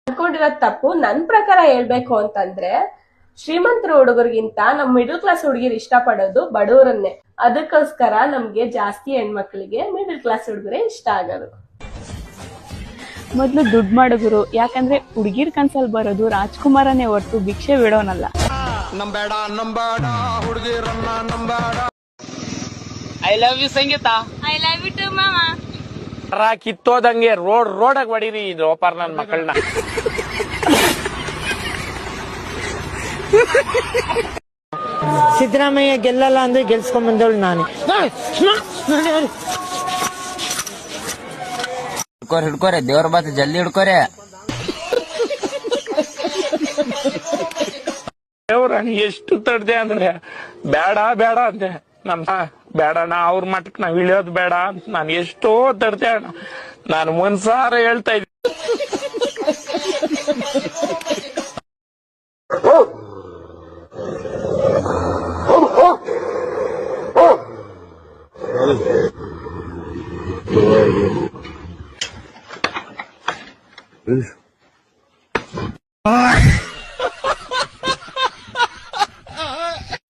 ಅನ್ಕೊಂಡಿರೋದ್ ತಪ್ಪು. ನನ್ ಪ್ರಕಾರ ಹೇಳ್ಬೇಕು ಅಂತಂದ್ರೆ ಶ್ರೀಮಂತರ ಹುಡುಗರಿಗಿಂತ ನಮ್ ಮಿಡಲ್ ಕ್ಲಾಸ್ ಹುಡುಗಿರು ಇಷ್ಟ ಪಡೋದು ಬಡವರನ್ನೇ. ಅದಕ್ಕೋಸ್ಕರ ನಮ್ಗೆ ಜಾಸ್ತಿ ಹೆಣ್ಮಕ್ಳಿಗೆ ಮಿಡಲ್ ಕ್ಲಾಸ್ ಹುಡುಗರೇ ಇಷ್ಟ ಆಗೋದು. ಮೊದ್ಲು ದುಡ್ಡು ಮಾಡುಗರು, ಯಾಕಂದ್ರೆ ಹುಡುಗಿರ್ ಕನ್ಸಲ್ ಬರೋದು ರಾಜ್ಕುಮಾರನೇ ಹೊರತು ಭಿಕ್ಷೆ ಬಿಡೋನಲ್ಲ. I love you Sangeetha. I love you too ಮಾಮ. ಕಿತ್ತೋದಂಗೆ ರೋಡಾಗ ಹೊಡೀರಿ ಇದು ಓಪಾರ್ ನನ್ ಮಕ್ಕಳನ್ನ. ಸಿದ್ದರಾಮಯ್ಯ ಗೆಲ್ಲಲ್ಲ ಅಂದ್ರೆ ಗೆಲ್ಸ್ಕೊಂಡ್ ಬಂದವಳು ನಾನೇ. ಹಿಡ್ಕೋರೆ ದೇವ್ರ ಬಾತ್ ಜಲ್ದಿ ಹಿಡ್ಕೋರೆ. ದೇವ್ರ ಎಷ್ಟು ತಡ್ದೆ ಅಂದ್ರೆ ಬೇಡ ಬೇಡ ಅಂದೆ. ಬೇಡ ನಾ ಅವ್ರ ಮಟ್ಟಕ್ ನಾವ್ ಇಳಿಯೋದ್ ಬೇಡ ಅಂತ ನಾನು ಎಷ್ಟೋ ತಡ್ದೆ ಅಣ್ಣ. ನಾನು ಒಂದ್ಸಾರ ಹೇಳ್ತಾ ಇದ್ದೆ. Ah!